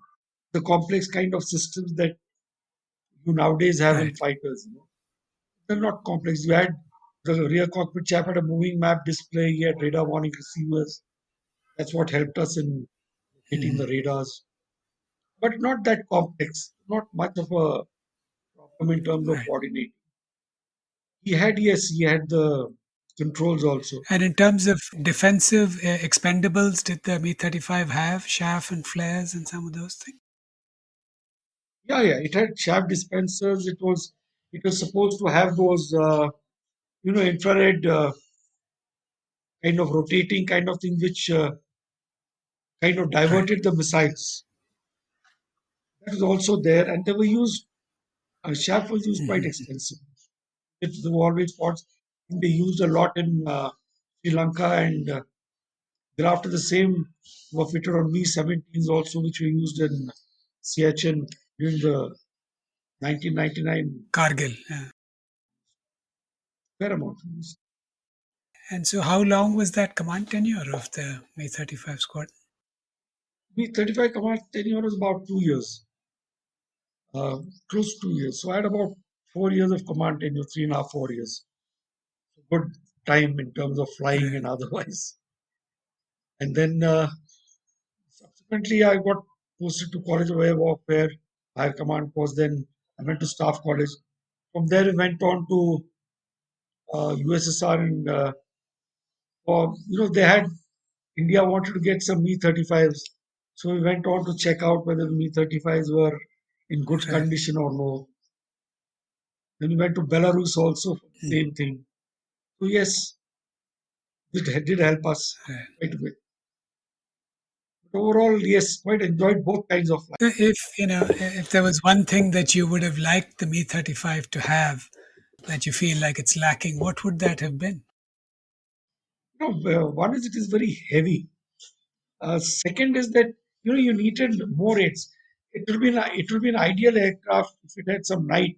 [SPEAKER 1] the complex kind of systems that you nowadays have in
[SPEAKER 3] Right.
[SPEAKER 1] fighters. They're not complex. You had the rear cockpit chap had a moving map display. He had radar warning receivers. That's what helped us in hitting
[SPEAKER 3] Mhm.
[SPEAKER 1] the radars. But not that complex. Not much of a problem in terms of
[SPEAKER 3] Right.
[SPEAKER 1] coordinating. He had the controls also.
[SPEAKER 3] And in terms of defensive expendables, did the Mi 35 have chaff and flares and some of those things?
[SPEAKER 1] Yeah, yeah. It had shaft dispensers. It was supposed to have those. infrared kind of rotating kind of thing, which kind of
[SPEAKER 3] Right.
[SPEAKER 1] diverted the missiles. That was also there, and they were used. Chaff was used quite
[SPEAKER 3] Mhm.
[SPEAKER 1] extensively. It's the always spots. They used a lot in Sri Lanka, and thereafter the same were fitted on Mi-17s also, which were used in Siachen during the 1999
[SPEAKER 3] Cargill. Yeah.
[SPEAKER 1] fair amount.
[SPEAKER 3] And so, how long was that command tenure of the Mi 35 squad?
[SPEAKER 1] Mi-35 command tenure was about 2 years, uh, close to 2 years. So I had about 4 years of command tenure, 3.5, 4 years. Good time in terms of flying
[SPEAKER 3] Right.
[SPEAKER 1] and otherwise. And then subsequently, I got posted to College of Air Warfare, Higher Command Post. Then I went to Staff College. From there, I went on to USSR, and they had India wanted to get some Mi-35s, so we went on to check out whether the Mi-35s were in good
[SPEAKER 3] Right.
[SPEAKER 1] condition or no. Then we went to Belarus also for the
[SPEAKER 3] Mm.
[SPEAKER 1] same thing. So yes, it did help us
[SPEAKER 3] Right.
[SPEAKER 1] quite a bit. But overall, yes, quite enjoyed both kinds of flight.
[SPEAKER 3] So if if there was one thing that you would have liked the Mi 35 to have that you feel like it's lacking, what would that have been?
[SPEAKER 1] One is it is very heavy. Second is that you needed more aids. It will be an ideal aircraft if it had some night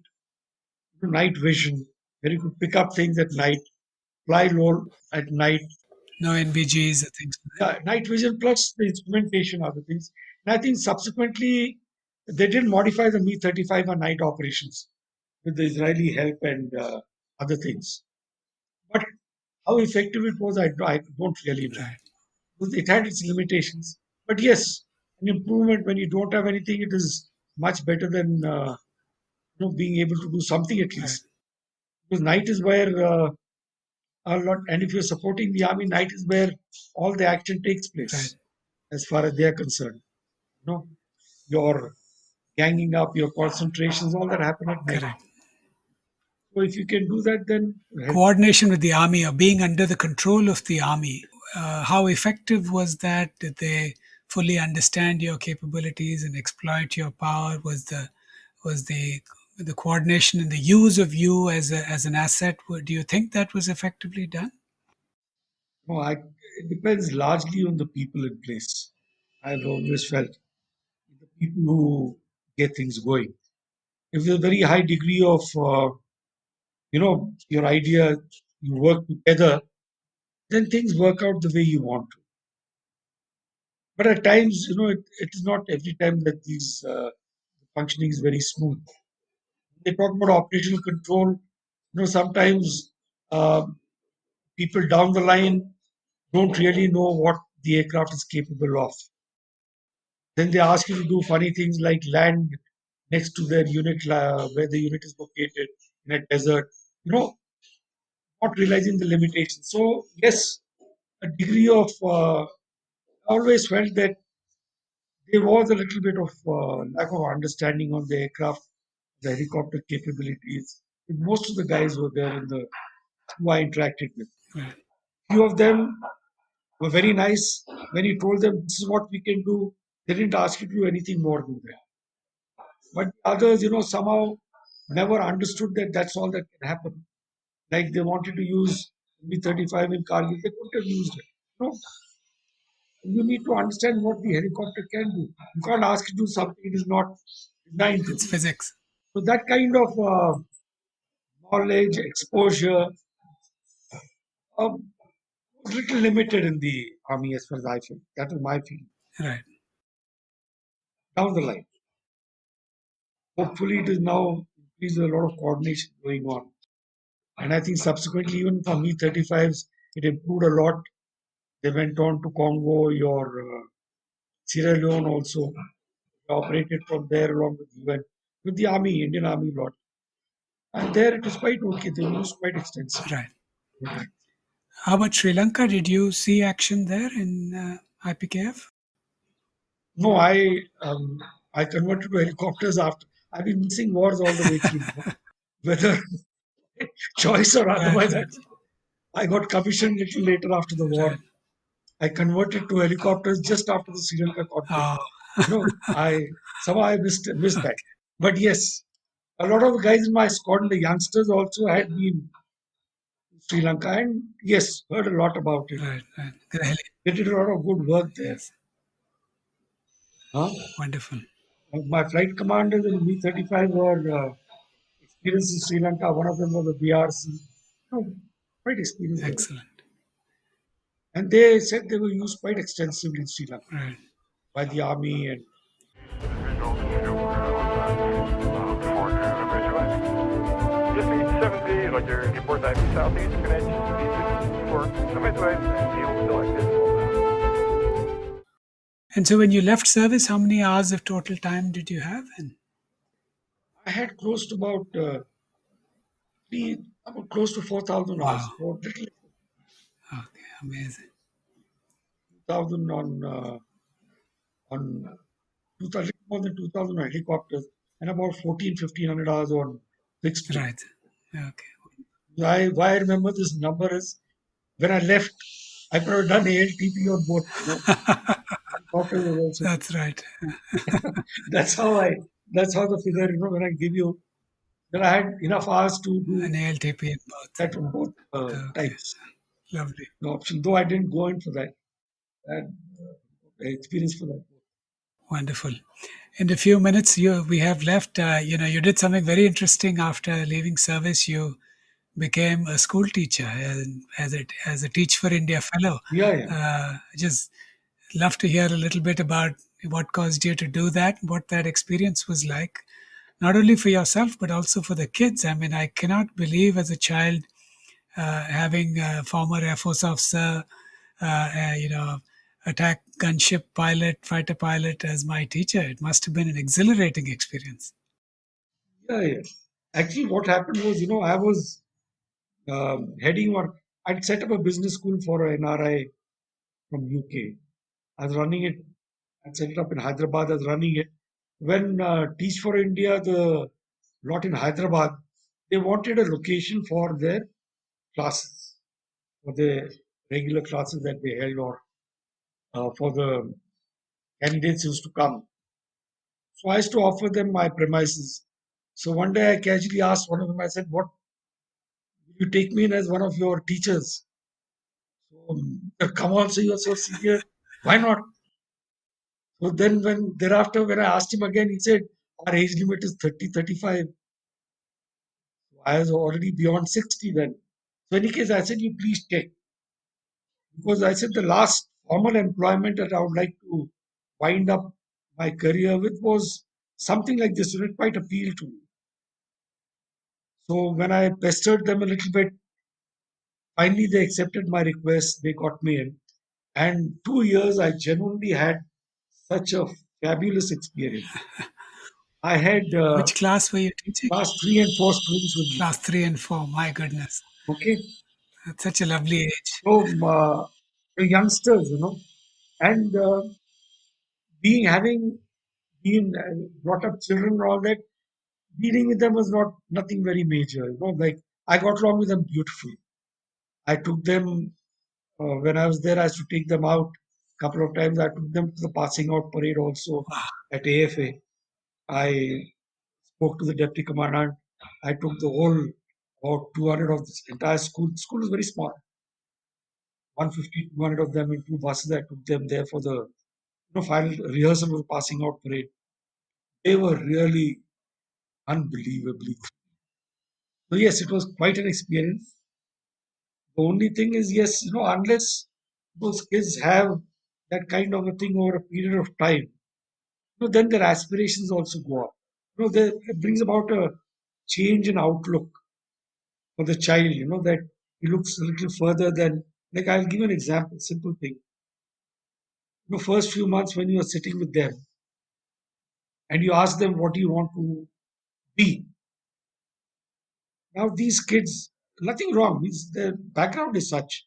[SPEAKER 1] vision, where you could pick up things at night, fly low at night.
[SPEAKER 3] No NBGs or things like that.
[SPEAKER 1] Night vision plus the instrumentation, other things. And I think subsequently they did modify the Mi-35 on night operations with the Israeli help and other things. But how effective it was, I don't really know.
[SPEAKER 3] Right.
[SPEAKER 1] It had its limitations. But yes, an improvement when you don't have anything, it is much better than being able to do something at
[SPEAKER 3] Right.
[SPEAKER 1] least. Because night is where a lot, and if you're supporting the army, night is where all the action takes
[SPEAKER 3] Right.
[SPEAKER 1] place, as far as they are concerned. Your ganging up, your concentrations, all that happen at night.
[SPEAKER 3] Correct.
[SPEAKER 1] So if you can do that, then help.
[SPEAKER 3] Coordination with the army or being under the control of the army, how effective was that? Did they fully understand your capabilities and exploit your power? Was the coordination and the use of you as an asset? Do you think that was effectively done?
[SPEAKER 1] It depends largely on the people in place. I've always felt the people who get things going. If there's a very high degree of, your idea, you work together, then things work out the way you want to. But at times, it is not every time that these functioning is very smooth. They talk about operational control. Sometimes uh, people down the line don't really know what the aircraft is capable of. Then they ask you to do funny things like land next to their unit where the unit is located in a desert. Not realizing the limitations. So yes, a degree of I always felt that there was a little bit of lack of understanding on the aircraft, the helicopter capabilities. Most of the guys were there in the who I interacted with.
[SPEAKER 3] Right.
[SPEAKER 1] Few of them were very nice. When you told them this is what we can do, they didn't ask you to do anything more than that. But others, somehow never understood that that's all that can happen. Like they wanted to use Mi-35 in Kargil, they couldn't have used it. No, you need to understand what the helicopter can do. You can't ask it to do something it is not designed to
[SPEAKER 3] It's
[SPEAKER 1] do.
[SPEAKER 3] physics.
[SPEAKER 1] So that kind of knowledge, exposure, was little limited in the army as far as I feel. That was my feeling.
[SPEAKER 3] Right.
[SPEAKER 1] Down the line, hopefully, it is now increased a lot of coordination going on. And I think subsequently, even for Mi-35s, it improved a lot. They went on to Congo, your Sierra Leone also. They operated from there along with UN, with the army, Indian army lot. And there it was quite okay. They were used quite extensively.
[SPEAKER 3] Right. How about Sri Lanka? Did you see action there in IPKF?
[SPEAKER 1] No, I converted to helicopters after. I've been missing wars all the way through. Whether choice or
[SPEAKER 3] Right,
[SPEAKER 1] otherwise.
[SPEAKER 3] right,
[SPEAKER 1] I got commissioned little later after the war.
[SPEAKER 3] right.
[SPEAKER 1] I converted to helicopters just after the Sri Lanka conflict.
[SPEAKER 3] Oh,
[SPEAKER 1] I somehow I missed that. But yes, a lot of the guys in my squad, the youngsters also had been to Sri Lanka and yes, heard a lot about it.
[SPEAKER 3] right, right. Really,
[SPEAKER 1] They did a lot of good work there.
[SPEAKER 3] yes,
[SPEAKER 1] Huh?
[SPEAKER 3] wonderful,
[SPEAKER 1] My flight commanders in B-35 were experienced in Sri Lanka. One of them was a BRC. Quite experienced there.
[SPEAKER 3] excellent.
[SPEAKER 1] And they said they were used quite extensively in Sri Lanka
[SPEAKER 3] Right.
[SPEAKER 1] by the army and
[SPEAKER 2] Individual to foreigner individual. Disney 70, Roger, report time Southeast, connect for Midway, and you selected.
[SPEAKER 3] And so when you left service, how many hours of total time did you have? And
[SPEAKER 1] I had close to about close to 4,000 hours,
[SPEAKER 3] wow,
[SPEAKER 1] for little
[SPEAKER 3] okay, amazing.
[SPEAKER 1] 2,000 on 2,000, more than 2,000 on helicopters and about 1,500 hours on fixed wing.
[SPEAKER 3] Right. Okay.
[SPEAKER 1] Why I remember this number is when I left, I could have done ALTP on both. Helicopters was also
[SPEAKER 3] That's right.
[SPEAKER 1] that's how I that's how the figure, when I give you that I had enough hours to do
[SPEAKER 3] An ALTP in both.
[SPEAKER 1] that on both
[SPEAKER 3] Okay.
[SPEAKER 1] types.
[SPEAKER 3] Lovely.
[SPEAKER 1] No option, though I didn't go in for that. I had experience for that.
[SPEAKER 3] Wonderful. In the few minutes we have left, you did something very interesting after leaving service. You became a school teacher and as a Teach for India fellow.
[SPEAKER 1] Yeah, yeah.
[SPEAKER 3] Just love to hear a little bit about what caused you to do that, what that experience was like, not only for yourself but also for the kids. I mean, I cannot believe as a child having a former Air Force officer, attack gunship pilot, fighter pilot as my teacher. It must have been an exhilarating experience.
[SPEAKER 1] Yeah, yeah. Actually, what happened was, I was heading on. I'd set up a business school for an NRI from UK. I was running it. I'd set it up in Hyderabad. I was running it. When Teach for India, the lot in Hyderabad, they wanted a location for their classes, for the regular classes that they held, or for the candidates who used to come. So I used to offer them my premises. So one day I casually asked one of them, I said, "What, will you take me in as one of your teachers?" So, come on, so you're so senior. Why not? So then when I asked him again, he said, our age limit is 30, 35. I was already beyond 60 then. So in any case, I said, you please check. Because I said the last formal employment that I would like to wind up my career with was something like this. And it quite appealed to me. So when I pestered them a little bit, finally they accepted my request. They got me in. And 2 years, I genuinely had such a fabulous experience. I had
[SPEAKER 3] Which class were you teaching?
[SPEAKER 1] class 3 and 4 students with me.
[SPEAKER 3] Class 3 and 4. My goodness.
[SPEAKER 1] Okay.
[SPEAKER 3] That's such a lovely age.
[SPEAKER 1] So the youngsters, and having been brought up children and all that, dealing with them was nothing very major. Like I got along with them beautifully. I took them when I was there. I used to take them out a couple of times. I took them to the passing out parade also
[SPEAKER 3] Wow.
[SPEAKER 1] at AFA. I spoke to the deputy commandant. I took the whole about 200 of this entire school. The school is very small. 150, 200 of them in two buses. I took them there for the final rehearsal of the passing out parade. They were really unbelievably. So yes, it was quite an experience. The only thing is, yes, unless those kids have that kind of a thing over a period of time, then their aspirations also go up. It brings about a change in outlook for the child. That he looks a little further than. Like I'll give you an example, simple thing. First few months when you are sitting with them and you ask them what do you want to be. Now these kids, nothing wrong. Their background is such.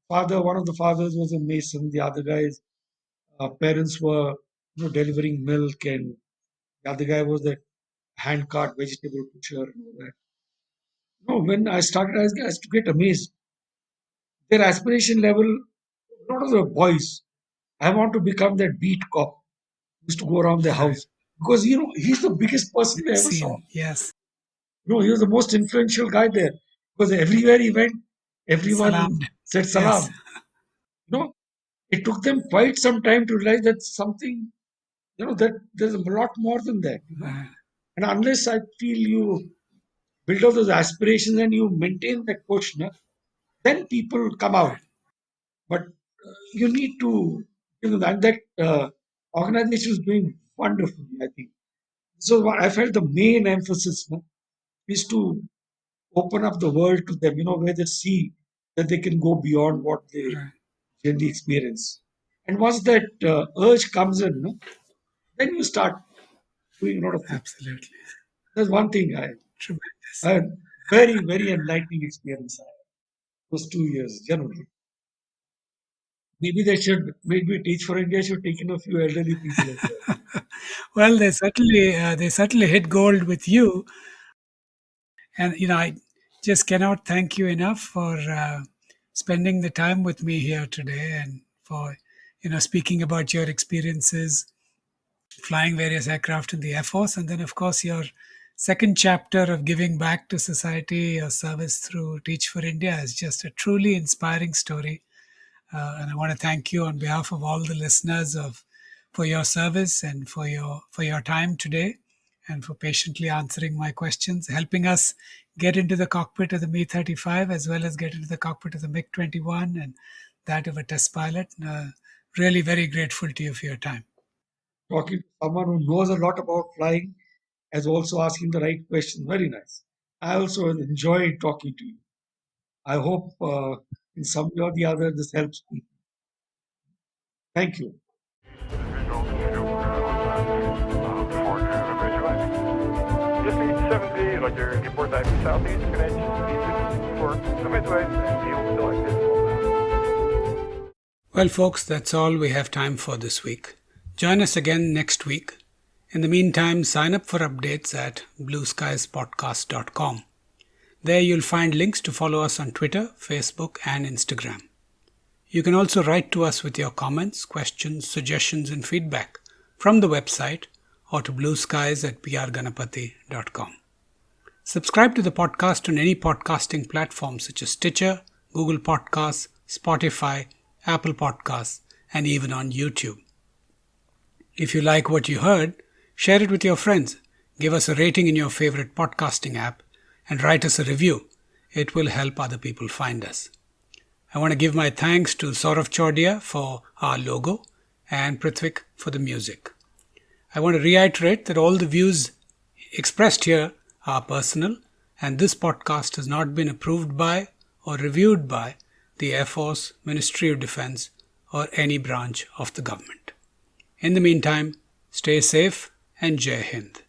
[SPEAKER 1] One of the fathers was a mason. The other guy's parents were, delivering milk, and the other guy was a hand cart vegetable butcher. And all that. No, when I started, I used to get amazed. Their aspiration level, a lot of the boys, I want to become that beat cop who used to go around the
[SPEAKER 3] Right.
[SPEAKER 1] house because he's the biggest person they ever saw.
[SPEAKER 3] Seen. Yes.
[SPEAKER 1] He was the most influential guy there because everywhere he went, everyone
[SPEAKER 3] Salamed.
[SPEAKER 1] said
[SPEAKER 3] Yes.
[SPEAKER 1] salam. You know, it took them quite some time to realize that something, that there's a lot more than that.
[SPEAKER 3] Right.
[SPEAKER 1] And unless I feel you build up those aspirations and you maintain that push, then people come out. But you need to, and that organization is doing wonderfully, I think. So what I felt the main emphasis is to open up the world to them, where they see that they can go beyond what they
[SPEAKER 3] Right.
[SPEAKER 1] generally experience. And once that urge comes in, then you start doing a lot of things.
[SPEAKER 3] Absolutely.
[SPEAKER 1] That's one thing
[SPEAKER 3] Tremendous.
[SPEAKER 1] I had very, very enlightening experience. Those 2 years, generally. Maybe Teach for India should take in a few elderly people as well.
[SPEAKER 3] Well, they certainly hit gold with you, and I just cannot thank you enough for spending the time with me here today, and for speaking about your experiences flying various aircraft in the Air Force, and then of course your second chapter of giving back to society, your service through Teach for India is just a truly inspiring story. And I want to thank you on behalf of all the listeners for your service and for your time today, and for patiently answering my questions, helping us get into the cockpit of the Mi-35 as well as get into the cockpit of the MiG-21 and that of a test pilot. Really very grateful to you for your time.
[SPEAKER 1] Talking to someone who knows a lot about flying as also asking the right questions. Very nice. I also enjoyed talking to you. I hope in some way or the other this helps people. Thank you.
[SPEAKER 2] Visual show Ford Ridgeway. Disney 70, Roger, report time southeast, connection speed for the midway, and fuel selected.
[SPEAKER 3] Well, folks, that's all we have time for this week. Join us again next week. In the meantime, sign up for updates at blueskiespodcast.com. There you'll find links to follow us on Twitter, Facebook, and Instagram. You can also write to us with your comments, questions, suggestions, and feedback from the website or to blueskies@prganapati.com. Subscribe to the podcast on any podcasting platform such as Stitcher, Google Podcasts, Spotify, Apple Podcasts, and even on YouTube. If you like what you heard, share it with your friends, give us a rating in your favorite podcasting app, and write us a review. It will help other people find us. I want to give my thanks to Saurav Chordia for our logo and Prithvik for the music. I want to reiterate that all the views expressed here are personal, and this podcast has not been approved by or reviewed by the Air Force, Ministry of Defense, or any branch of the government. In the meantime, stay safe and Jai Hind.